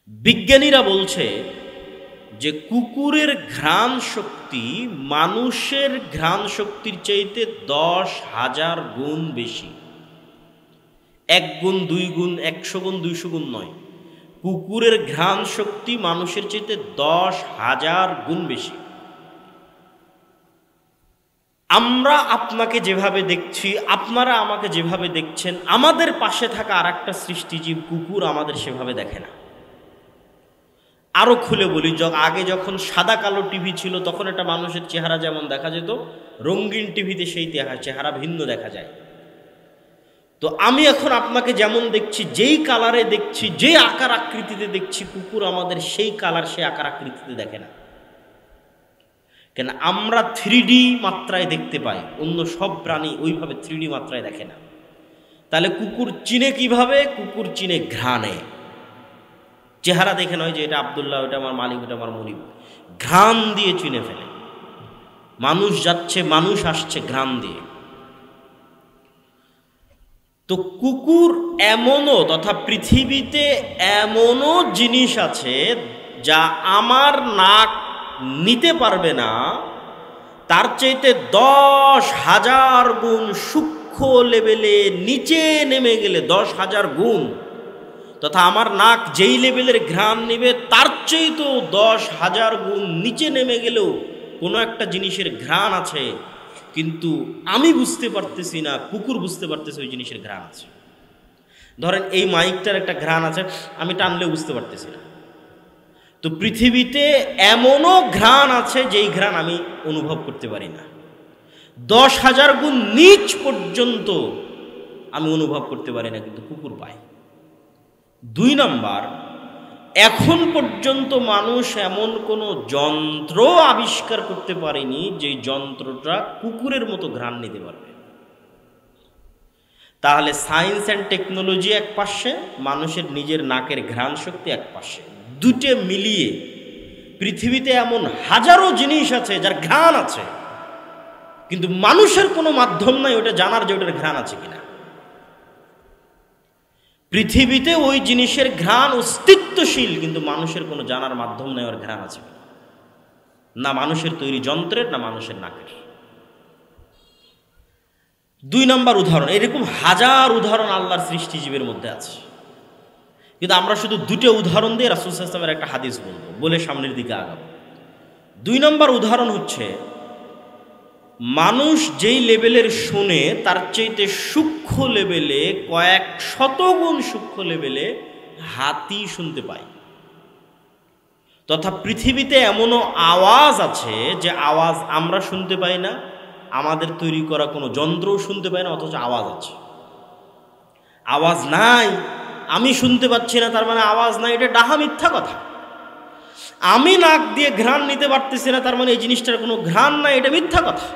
বিজ্ঞানীরা বলছে যে কুকুরের ঘ্রাণ শক্তি মানুষের ঘ্রাণ শক্তির চাইতে 10,000 গুণ বেশি। 1 গুণ 2 গুণ 100 গুণ 200 গুণ নয়, কুকুরের ঘ্রাণ শক্তি মানুষের চাইতে 10,000 গুণ বেশি। আমরা আপনাকে যেভাবে দেখছি, আপনারা আমাকে যেভাবে দেখছেন, আমাদের পাশে থাকা আর একটা সৃষ্টিজীব কুকুর আমাদের সেভাবে দেখে না। আরো খুলে বলি, আগে যখন সাদা কালো টিভি ছিল তখন একটা মানুষের চেহারা যেমন দেখা যেত, রঙিন টিভিতে সেই চেহারা ভিন্ন দেখা যায়। তো আমি এখন আপনাকে যেমন দেখছি, যেই কালারে দেখছি, যে আকার আকৃতিতে দেখছি, কুকুর আমাদের সেই কালার সেই আকার আকৃতিতে দেখে না। কেন? আমরা 3D মাত্রায় দেখতে পাই, অন্য সব প্রাণী ওইভাবে 3D মাত্রায় দেখে না। তাহলে কুকুর চিনে কিভাবে? কুকুর চিনে ঘ্রাণে। চেহারা দেখে নয় যে এটা আব্দুল্লাহ, ওটা আমার মালিক, ওটা আমার মনিব। ঘ্রাণ দিয়ে চিনে ফেলে। মানুষ যাচ্ছে, মানুষ আসছে ঘ্রাণ দিয়ে। তো কুকুর এমনও, তথা পৃথিবীতে এমনও জিনিস আছে যা আমার নাক নিতে পারবে না, তার চাইতে 10,000 গুণ সূক্ষ্ম লেভেলে নিচে নেমে গেলে 10,000 গুণ, তথা আমার নাক যেই লেভেলের ঘ্রাণ নেবে তার চাইতেও 10,000 গুণ নিচে নেমে গেলেও কোনো একটা জিনিসের ঘ্রাণ আছে, কিন্তু আমি বুঝতে পারতেছি না, কুকুর বুঝতে পারতেছে ওই জিনিসের ঘ্রাণ আছে। ধরেন এই মাইকটার একটা ঘ্রাণ আছে, আমি টানলেও বুঝতে পারতেছি না। তো পৃথিবীতে এমনও ঘ্রাণ আছে যেই ঘ্রাণ আমি অনুভব করতে পারি না। 10,000 গুণ নিচ পর্যন্ত আমি অনুভব করতে পারি না, কিন্তু কুকুর পায়। 2 নাম্বার, এখন পর্যন্ত মানুষ এমন কোনো যন্ত্র আবিষ্কার করতে পারেনি যে যন্ত্রটা কুকুরের মতো ঘ্রাণ নিতে পারবে। তাহলে সায়েন্স অ্যান্ড টেকনোলজি এক পাশে, মানুষের নিজের নাকের ঘ্রাণ শক্তি এক পাশে, দুটো মিলিয়ে পৃথিবীতে এমন হাজারো জিনিস আছে যার ঘ্রাণ আছে, কিন্তু মানুষের কোনো মাধ্যম নাই ওটা জানার যে ওটার ঘ্রাণ আছে কিনা। পৃথিবীতে ওই জিনিসের ঘ্রাণ অস্তিত্বশীল, কিন্তু মানুষের কোনো জানার মাধ্যম নেই ওর ঘ্রাণ আছে কিনা, না মানুষের তৈরি যন্ত্রের, না মানুষের নাকের। 2 নাম্বার উদাহরণ, এরকম হাজার উদাহরণ আল্লাহর সৃষ্টিজীবের মধ্যে আছে, কিন্তু আমরা শুধু 2টা উদাহরণ দিয়ে রাসূল সাল্লাল্লাহু আলাইহি ওয়াসাল্লামের একটা হাদিস বলবো, বলে সামনের দিকে আগাবো। 2 নাম্বার উদাহরণ হচ্ছে, মানুষ যেই লেভেলের শুনে তার চাইতে সূক্ষ্ম লেভেলে, কয়েক শতগুণ সূক্ষ্ম লেভেলে হাতি শুনতে পায়। তথা পৃথিবীতে এমনও আওয়াজ আছে যে আওয়াজ আমরা শুনতে পাই না, আমাদের তৈরি করা কোনো যন্ত্রও শুনতে পায় না, অথচ আওয়াজ আছে। আওয়াজ নাই, আমি শুনতে পাচ্ছি না, তার মানে আওয়াজ নাই, এটা ডাহা মিথ্যা কথা। আমি নাক দিয়ে ঘ্রাণ নিতে পারতেছি না, তার মানে এই জিনিসটার কোনো ঘ্রাণ নাই, এটা মিথ্যা কথা।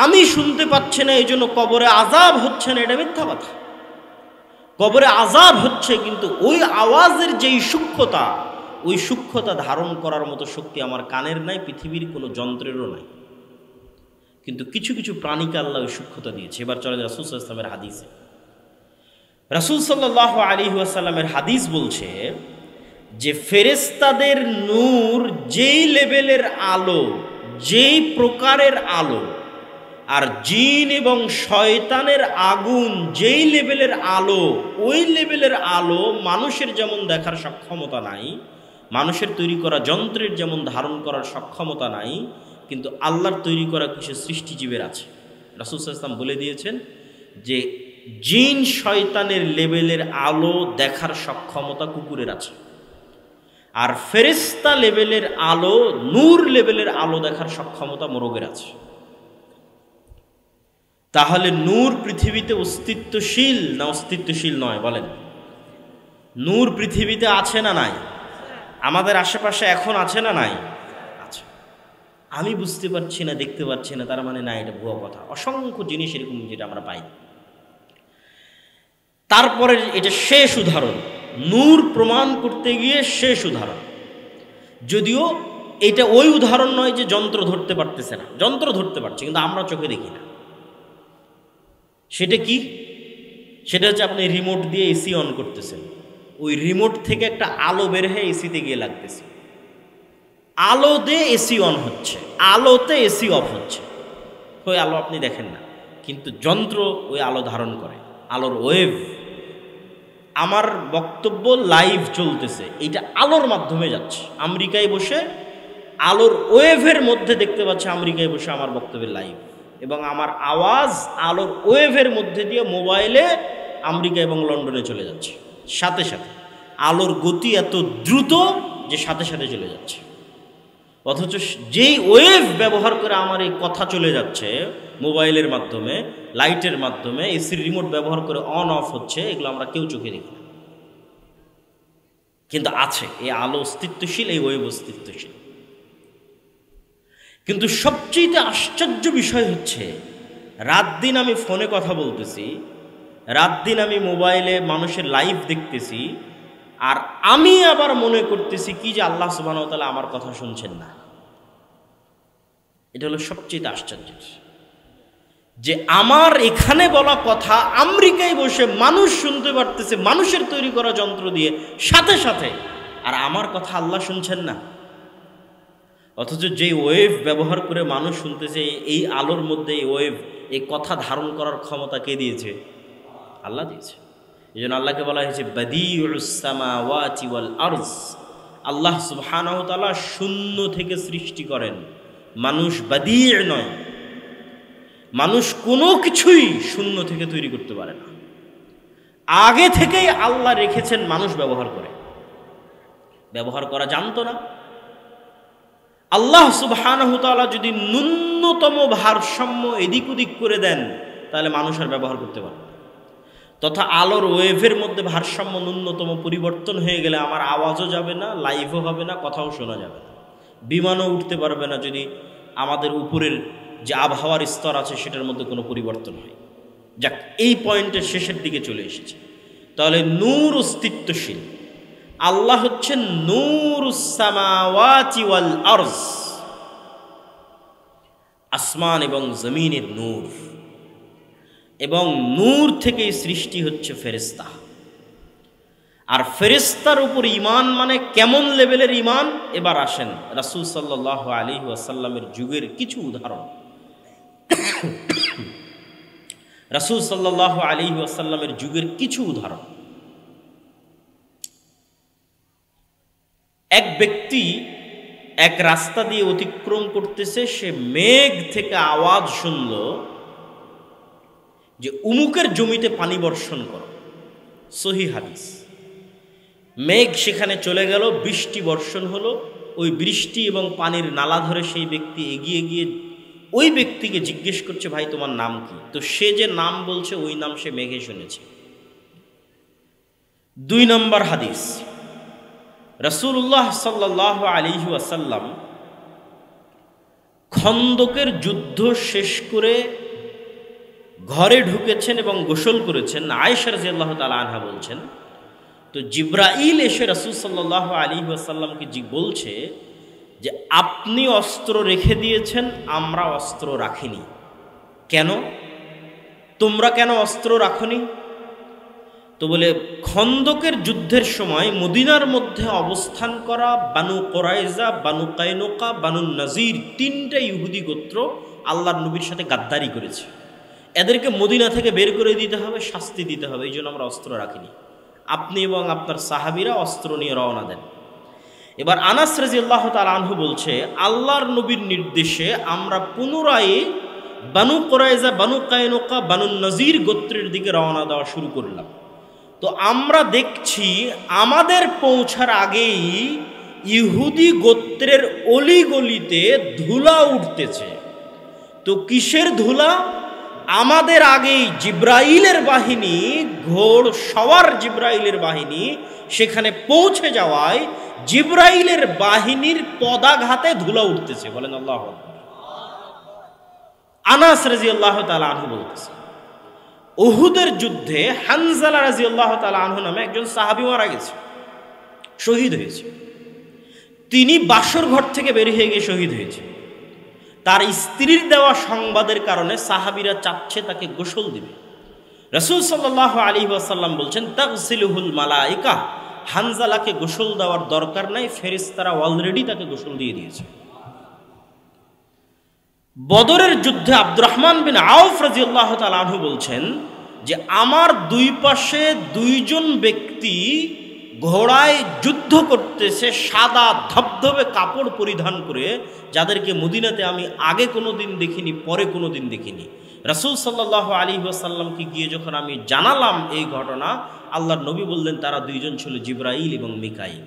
আমি শুনতে পাচ্ছি না, এই জন্য কবরে আযাব হচ্ছে না, এটা মিথ্যা কথা। কবরে আযাব হচ্ছে, কিন্তু ওই আওয়াজের যেই সূক্ষ্মতা, ওই সূক্ষ্মতা ধারণ করার মতো শক্তি আমার কানের নাই, পৃথিবীর কোনো যন্ত্রেরও নাই। কিন্তু কিছু কিছু প্রাণীকে আল্লাহ ওই সূক্ষ্মতা দিয়েছে। এবার চলে রাসূল সাল্লাল্লাহু আলাইহি ওয়াসাল্লামের হাদিসে। রাসূল সাল্লাল্লাহু আলাইহি ওয়াসাল্লামের হাদিস বলছে যে ফেরেশতাদের নূর যেই লেভেলের আলো, যেই প্রকারের আলো, আর জিন এবং শয়তানের আগুন যেই লেভেলের আলো, ওই লেভেলের আলো মানুষের যেমন দেখার সক্ষমতা নাই, মানুষের তৈরি করা যন্ত্রের যেমন ধারণ করার সক্ষমতা নাই, কিন্তু আল্লাহর তৈরি করা কিছু সৃষ্টিজীবের আছে। রাসূল সাল্লাল্লাহু আলাইহি ওয়াসাল্লাম বলে দিয়েছেন যে জিন শয়তানের লেভেলের আলো দেখার সক্ষমতা কুকুরের আছে, আর ফেরেশতা লেভেলের আলো, নূর লেভেলের আলো দেখার সক্ষমতা মোরগের আছে। তাহলে নূর পৃথিবীতে অস্তিত্বশীল না অস্তিত্বশীল নয়? বলেন, নূর পৃথিবীতে আছে না নাই? আমাদের আশেপাশে এখন আছে না নাই? আছে। আমি বুঝতে পারছি না, দেখতে পাচ্ছি না, তার মানে না, এটা ভুয়া কথা। অসংখ্য জিনিস এরকম যেটা আমরা পাই। তারপরে এটা শেষ উদাহরণ, নূর প্রমাণ করতে গিয়ে শেষ উদাহরণ। যদিও এটা ওই উদাহরণ নয় যে যন্ত্র ধরতে পারতেছে না, যন্ত্র ধরতে পারছে, কিন্তু আমরা চোখে দেখি না। সেটা কি? সেটা হচ্ছে আপনি রিমোট দিয়ে এসি অন করতেছেন, ওই রিমোট থেকে একটা আলো বের হয়ে এসিতে গিয়ে লাগতেছে, আলো দিয়ে এসি অন হচ্ছে, আলোতে এসি অফ হচ্ছে। ওই আলো আপনি দেখেন না, কিন্তু যন্ত্র ওই আলো ধারণ করে, আলোর ওয়েভ। আমার বক্তব্য লাইভ চলতেছে, এইটা আলোর মাধ্যমে যাচ্ছে। আমেরিকায় বসে আলোর ওয়েভের মধ্যে দেখতে পাচ্ছে আমেরিকায় বসে আমার বক্তব্যের লাইভ, এবং আমার আওয়াজ আলোর ওয়েভের মধ্যে দিয়ে মোবাইলে আমেরিকা এবং লন্ডনে চলে যাচ্ছে সাথে সাথে। আলোর গতি এত দ্রুত যে সাথে সাথে চলে যাচ্ছে। অথচ যেই ওয়েভ ব্যবহার করে আমার এই কথা চলে যাচ্ছে মোবাইলের মাধ্যমে, লাইটের মাধ্যমে, এসির রিমোট ব্যবহার করে অন অফ হচ্ছে, এগুলো আমরা কেউ চোখে দেখি না, কিন্তু আছে। এই আলো অস্তিত্বশীল, এই ওয়েভ অস্তিত্বশীল। কিন্তু সবচেয়ে আশ্চর্য বিষয় হচ্ছে, রাত দিন আমি ফোনে কথা বলতেছি, রাত দিন আমি মোবাইলে মানুষের লাইভ দেখতেছি, আর আমি আবার মনে করতেছি কি যে আল্লাহ সুবহানাহু ওয়া তাআলা আমার কথা শুনছেন না। এটা হলো সবচেয়ে আশ্চর্য, যে আমার এখানে বলা কথা আমেরিকায় বসে মানুষ শুনতে পারতেছে মানুষের তৈরি করা যন্ত্র দিয়ে সাথে সাথে, আর আমার কথা আল্লাহ শুনছেন না। অথচ যে ওয়েভ ব্যবহার করে মানুষ শুনতেছে, এই আলোর মধ্যে এই ওয়েভ, এই কথা ধারণ করার ক্ষমতা কে দিয়েছে? আল্লাহ দিয়েছে। এই জন্য আল্লাহকে বলা হয়েছে বাদিউস সামাওয়াতি ওয়াল আরজ। আল্লাহ সুবহানাহু ওয়া তাআলা শূন্য থেকে সৃষ্টি করেন, মানুষ বাদিউ নয়। মানুষ কোনো কিছুই শূন্য থেকে তৈরি করতে পারে না, আগে থেকেই আল্লাহ রেখেছেন, মানুষ ব্যবহার করে। ব্যবহার করা জানতো না। আল্লাহ সুবহানাহু ওয়া তাআলা যদি ন্যূনতম ভারসাম্য এদিক ওদিক করে দেন, তাহলে মানুষ আর ব্যবহার করতে পারে না। তথা আলোর ওয়েভের মধ্যে ভারসাম্য ন্যূনতম পরিবর্তন হয়ে গেলে আমার আওয়াজও যাবে না, লাইভও হবে না, কথাও শোনা যাবে না, বিমানও উঠতে পারবে না যদি আমাদের উপরের যে আবহাওয়ার স্তর আছে সেটার মধ্যে কোনো পরিবর্তন হয়। যাক, এই পয়েন্টের শেষের দিকে চলে এসেছে। তাহলে নূর অস্তিত্বশীল, আল্লাহ হচ্ছেন নূরুস সামাওয়াতি ওয়াল আরজ, আসমান এবং জমিনের নূর, এবং নূর থেকেই সৃষ্টি হচ্ছে ফেরেশতা। আর ফেরেশতার উপর ঈমান মানে কেমন লেভেলের ঈমান? এবার আসেন রাসূল সাল্লাল্লাহু আলাইহি ওয়াসাল্লামের যুগের কিছু উদাহরণ। রাসূল সাল্লাল্লাহু আলাইহি ওয়াসাল্লামের যুগের কিছু উদাহরণ। এক ব্যক্তি এক রাস্তা দিয়ে অতিক্রম করতেছে, সে মেঘ থেকে আওয়াজ শুনল যে উমুকের জমিতে পানি বর্ষণ করো। সহিহ হাদিস। মেঘ সেখানে চলে গেল, বৃষ্টি বর্ষণ হলো। ওই বৃষ্টি এবং পানির নালা ধরে সেই ব্যক্তি এগিয়ে গিয়ে ওই ব্যক্তিকে জিজ্ঞেস করছে, ভাই তোমার নাম কি? তো সে যে নাম বলছে ওই নাম সে মেঘে শুনেছে। 2 নম্বর হাদিস, রাসূলুল্লাহ সাল্লাল্লাহু আলাইহি ওয়াসাল্লাম খন্দকের যুদ্ধ শেষ করে ঘরে ঢুকেছেন এবং গোসল করেছেন। আয়েশা রাদিয়াল্লাহু তাআলা আনহা বলছেন, তো জিবরাইল এসে রাসূল সাল্লাল্লাহু আলাইহি ওয়াসাল্লামকে বলছে যে আপনি অস্ত্র রেখে দিয়েছেন, আমরা অস্ত্র রাখিনি। কেন? তোমরা কেন অস্ত্র রাখনি? তো বলে, খন্দকের যুদ্ধের সময় মদিনার মধ্যে অবস্থান করা বানু কুরাইজা, বানু কায়নুকা, বানু নাজির 3টা ইহুদি গোত্র আল্লাহর নবীর সাথে গাদ্দারি করেছে। এদেরকে মদিনা থেকে বের করে দিতে হবে, শাস্তি দিতে হবে, এই জন্য আমরা অস্ত্র রাখিনি। আপনি এবং আপনার সাহাবীরা অস্ত্র নিয়ে রওনা দেন। এবার আনাস রাদিয়াল্লাহু তাআলা আনহু বলছে, আল্লাহর নবীর নির্দেশে আমরা পুনরায় বানু কুরাইজা, বানু কায়নুকা, বানু নাজির গোত্রের দিকে রওনা দেওয়া শুরু করলাম। তো আমরা দেখছি আমাদের পৌঁছার আগেই ইহুদি গোত্রের অলিগলিতে ধুলা উঠতেছে। তো কিসের ধুলা? আমাদের আগেই জিব্রাইলের বাহিনী, ঘোড় সওয়ার জিব্রাইলের বাহিনী সেখানে পৌঁছে যাওয়ায় জিব্রাইলের বাহিনীর পদাঘাতে ধুলা উঠতেছে। বলেন আল্লাহু আকবার। আনাস রাদিয়াল্লাহু তাআলা আনহু বলতেছে, উহুদের যুদ্ধে হানজালা রাদিয়াল্লাহু তাআলা আনহু নামে একজন সাহাবী মারা গেছে, শহীদ হয়েছে। তিনি বাসর ঘর থেকে বের হয়ে গিয়ে শহীদ হয়েছে। তার স্ত্রীর দেওয়া সংবাদের কারণে সাহাবীরা চাচ্ছে তাকে গোসল দিবে। রাসূল সাল্লাল্লাহু আলাইহি ওয়াসাল্লাম বলছেন, তাগসিলুহুল মালায়েকা, হানজালাকে গোসল দেওয়ার দরকার নাই, ফেরেশতারা অলরেডি তাকে গোসল দিয়ে দিয়েছে। বদরের যুদ্ধে আব্দুর রহমান বিন আউফ রাদিয়াল্লাহু তাআলা আনহু বলছেন যে আমার দুই পাশে দুইজন ব্যক্তি ঘোড়ায় যুদ্ধ করতেছে, সাদা ধবধবে কাপড় পরিধান করে, যাদেরকে মদিনাতে আমি আগে কোনো দিন দেখিনি, পরে কোনো দিন দেখিনি। রাসূল সাল্লাল্লাহু আলাইহি ওয়াসাল্লামকে গিয়ে যখন আমি জানালাম এই ঘটনা, আল্লাহর নবী বললেন তারা দুইজন ছিল জিবরাইল এবং মিকাইল।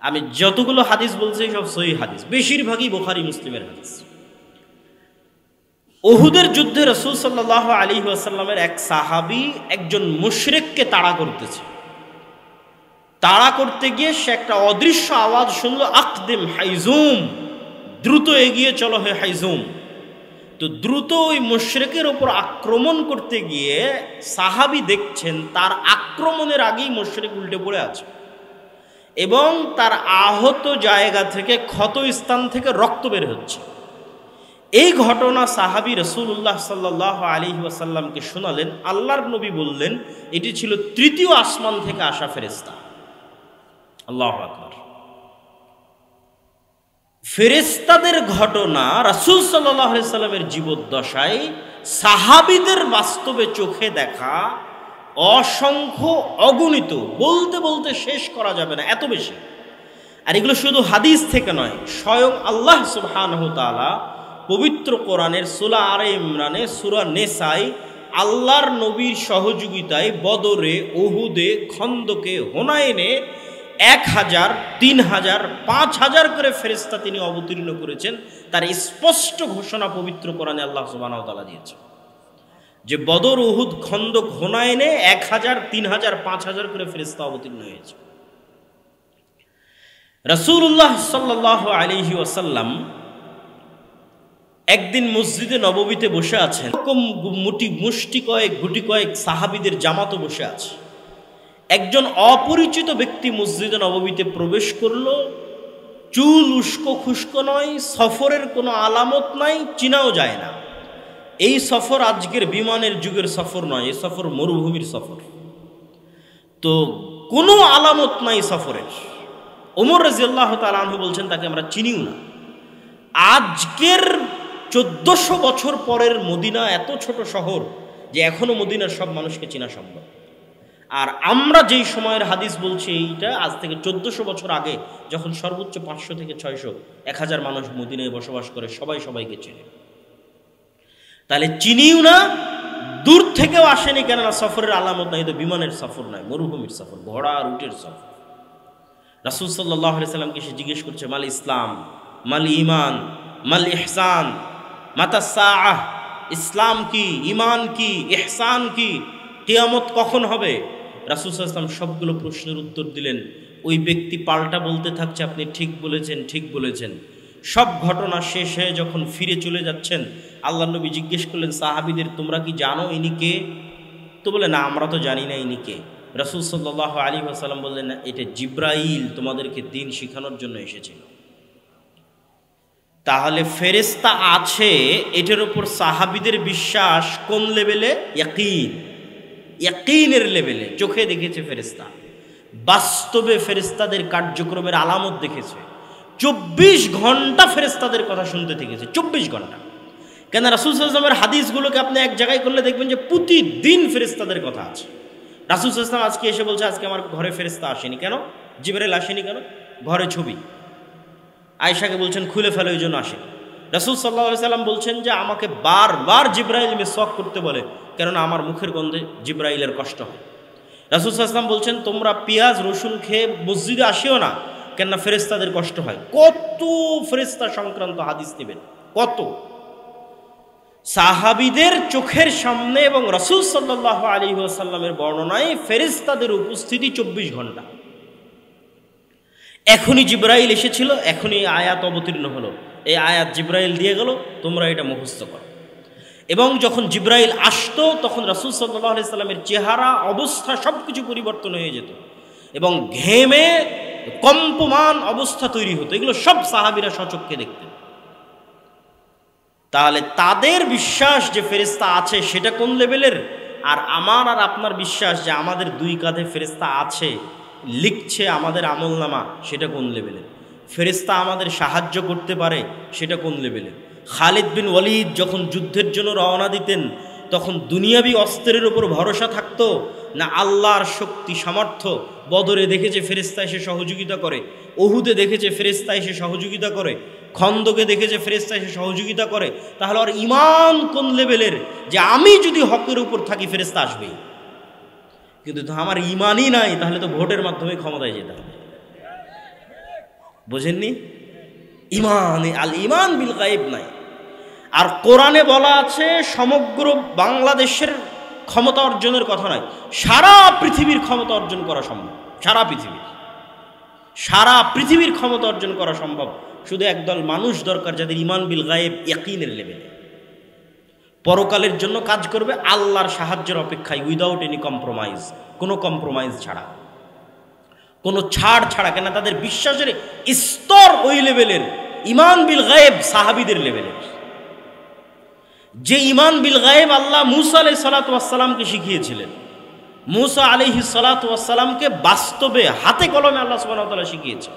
আমি যতগুলো হাদিস বলছি সব সহিহ হাদিস, বেশিরভাগই বুখারী মুসলিমের হাদিস। উহুদের যুদ্ধে রাসূল সাল্লাল্লাহু আলাইহি ওয়াসাল্লামের এক সাহাবী একজন মুশরিককে তাড়া করতেছে। তাড়া করতে গিয়ে সে একটা অদৃশ্য আওয়াজ শুনলো, আকদিম হাইজুম, দ্রুত এগিয়ে চলো হে হাইজুম। তো দ্রুত ওই মুশরিকের ওপর আক্রমণ করতে গিয়ে সাহাবী দেখছেন তার আক্রমণের আগেই মুশরিক উল্টে পড়ে আছে এবং তার আহত জায়গা থেকে, ক্ষত স্থান থেকে রক্ত বের হচ্ছে। এই ঘটনা সাহাবী রাসূলুল্লাহ সাল্লাল্লাহু আলাইহি ওয়াসাল্লামকে শোনালেন। আল্লাহর নবী বললেন এটি ছিল তৃতীয় আসমান থেকে আসা ফেরেশতা। আল্লাহু আকবার। ফেরেশতাদের ঘটনা রাসূল সাল্লাল্লাহু আলাইহি সাল্লামের জীবদ্দশায় সাহাবীদের বাস্তবে চোখে দেখা অসংখ্য, অগণিত, বলতে বলতে শেষ করা যাবে না, এত বেশি। আর এগুলো শুধু হাদিস থেকে নয়, স্বয়ং আল্লাহ সুবহানাহু ওয়া তাআলা পবিত্র কোরআনের সূরা আলে ইমরানে, সূরা নিসায় আল্লাহর নবীর সহযোগিতায় বদরে, উহুদে, খন্দকে, হুনাইনে 1000, 3000, 5000 করে ফেরেশতা তিনি অবতীর্ণ করেছেন। তার স্পষ্ট ঘোষণা পবিত্র কোরআনে আল্লাহ সুবহানাহু ওয়া তাআলা দিয়েছেন যে বদর, উহুদ, খন্দক, হুনাইনে 1000, 3000, 5000 করে ফেরেশতা অবতীর্ণ হয়েছে। রাসূলুল্লাহ সাল্লাল্লাহু আলাইহি ওয়াসাল্লাম একদিন মসজিদে নববীতে বসে আছেন, গুটি কয়েক সাহাবীদের জামাতও বসে আছে। একজন অপরিচিত ব্যক্তি মসজিদে নববীতে প্রবেশ করলো। চুল উস্কো খুস্কো নয়, সফরের কোনো আলামত নাই, চিনাও যায় না। এই সফর আজকের বিমানের যুগের সফর নয়, এই সফর মরুভূমির সফর। তো কোনো আলামত নাই সফরের। ওমর রাদিয়াল্লাহু তাআলা আনহু বলছেন তাকে আমরা চিনিও না। আজকের 1400 বছর পরের মদিনা এত ছোট শহর যে এখনো মদিনার সব মানুষকে চেনা সম্ভব। আর আমরা যেই সময়ের হাদিস বলছি এইটা আজ থেকে 1400 বছর আগে, যখন সর্বোচ্চ 500 থেকে 600, 1000 মানুষ মদিনায় বসবাস করে, সবাই সবাইকে চেনে। তাহলে চিনিও না, দূর থেকেও আসেনি, কেননা সফরের আলামত নাই। তো বিমানের সফর নয়, মরুভূমির সফর, ঘোড়া আর উটের সফর। রাসূল সাল্লাল্লাহু আলাইহি সাল্লামকে সে জিজ্ঞেস করছে, মাল ইসলাম, মাল ঈমান, মাল ইহসান, মাতা সাআহ, ইসলাম কি, ঈমান কি, ইহসান কি, কিয়ামত কখন হবে? রাসূল সাল্লাল্লাহু আলাইহি ওয়াসাল্লাম সবগুলো প্রশ্নের উত্তর দিলেন। ওই ব্যক্তি পাল্টা বলতে থাকছে, আপনি ঠিক বলেছেন, ঠিক বলেছেন। সব ঘটনা শেষ হয়ে যখন ফিরে চলে যাচ্ছেন, আল্লাহর নবী জিজ্ঞেস করলেন সাহাবীদের, তোমরা কি জানো ইনি কে? তো বলে, না, আমরা তো জানি না ইনি কে। রাসূল সাল্লাল্লাহু আলাইহি ওয়াসাল্লাম বললেন, না, এটা জিবরাইল তোমাদেরকে দ্বীন শেখানোর জন্য এসেছিল। তাহলে ফেরেশতা আছে, এটার উপর সাহাবীদের বিশ্বাস কোন লেভেলে? ইয়াকিন, ইয়াকিনের লেভেলে। চোখে দেখেছে ফেরেশতা, বাস্তবে ফেরেশতাদের কার্যক্রমের আলামত দেখেছে। 24 ঘন্টা ফেরেশতাদের কথা শুনতে থেকেছে, 24 ঘন্টা। কেন রাসূল সাল্লাল্লাহু আলাইহি ওয়াসাল্লামের হাদিসগুলোকে আপনি এক জায়গায় করলে দেখবেন যে প্রতিদিন ফেরেশতাদের কথা আছে। রাসূল সাল্লাল্লাহু আলাইহি ওয়াসাল্লাম আজকে এসে বলছে, আজকে আমার ঘরে ফেরেশতা আসেনি। কেন? জিবরাইল আসেনি কেন? ঘরে ছবি। আয়েশাকে বলছেন খুলে ফেলো, এই জন্য আসেনি। রাসূল সাল্লাল্লাহু আলাইহি ওয়াসাল্লাম বলছেন যে আমাকে বারবার জিবরাইল মিসওয়াক করতে বলে, কেননা আমার মুখের গন্ধে জিবরাইলের কষ্ট হয়। রাসূল সাল্লাল্লাহু আলাইহি ওয়াসাল্লাম বলছেন তোমরা পেঁয়াজ রসুন খেয়ে মসজিদে আসিও না, কেননা ফেরেশতাদের কষ্ট হয়। কত ফেরেশতা সংক্রান্ত হাদিস নেবেন, কত সাহাবীদের চোখের সামনে এবং রাসূল সাল্লাল্লাহু আলাইহি ওয়াসাল্লামের বর্ণনায় ফেরেশতাদের উপস্থিতি 24 ঘন্টা। এখনই জিবরাইল এসেছিল, এখনই আয়াত অবতীর্ণ হলো, এই আয়াত জিবরাইল দিয়ে গেল, তোমরা এটা মুখস্থ করো। এবং যখন জিবরাইল আসতো তখন রাসূল সাল্লাল্লাহু আলাইহি সাল্লামের চেহারা, অবস্থা সবকিছু পরিবর্তন হয়ে যেত এবং ঘেমে কম্পমান অবস্থা তৈরি হতো। এগুলো সব সাহাবীরা স্বচক্ষে দেখতেন। তাহলে তাদের বিশ্বাস যে ফেরেশতা আছে সেটা কোন লেভেলের, আর আমার আর আপনার বিশ্বাস যে আমাদের দুই কাঁধে ফেরেশতা আছে, লিখছে আমাদের আমলনামা, সেটা কোন লেভেলের? ফেরেশতা আমাদের সাহায্য করতে পারে, সেটা কোন লেভেলের? খালিদ বিন ওয়ালিদ যখন যুদ্ধের জন্য রওনা দিতেন তখন দুনিয়াবি অস্ত্রের উপর ভরসা থাকতো না আল্লাহর শক্তি সামর্থ্য? বদরে দেখেছে ফেরেশতা এসে সহযোগিতা করে, ওহুদে দেখেছে ফেরেশতা এসে সহযোগিতা করে, খন্দকে দেখেছে ফেরেশতা এসে সহযোগিতা করে। তাহলে আর ঈমান কোন লেভেলের যে আমি যদি হকের উপর থাকি ফেরেশতা আসবেই? কিন্তু তো আমার ঈমানই নাই, তাহলে তো ভোটের মাধ্যমে ক্ষমতায় যেতে হবে। বোঝেননি? ঈমান, আল ঈমান বিল গায়ব নাই। আর কোরআনে বলা আছে সমগ্র বাংলাদেশের ক্ষমতা অর্জনের কথা নয়, সারা পৃথিবীর ক্ষমতা অর্জন করা সম্ভব। সারা পৃথিবীর ক্ষমতা অর্জন করা সম্ভব। শুধু একদল মানুষ দরকার যাদের ঈমান বিল গায়ব ইয়াকিনের লেভেলে, পরকালের জন্য কাজ করবে আল্লাহর সাহায্যের অপেক্ষায়, উইদাউট এনি কম্প্রোমাইজ, কোনো কম্প্রোমাইজ ছাড়া, কোনো ছাড় ছাড়া। কেন? তাদের বিশ্বাসের স্তর ওই লেভেলের, ঈমান বিল গায়ব সাহাবীদের লেভেলের। যে ঈমান বিল গায়ব আল্লাহ মূসা আলাইহিস সালাতু ওয়াস সালামকে শিখিয়েছিলেন, মূসা আলাইহিস সালাতু ওয়াস সালামকে বাস্তবে হাতে কলমে আল্লাহ সুবহানাহু ওয়া তাআলা শিখিয়েছেন।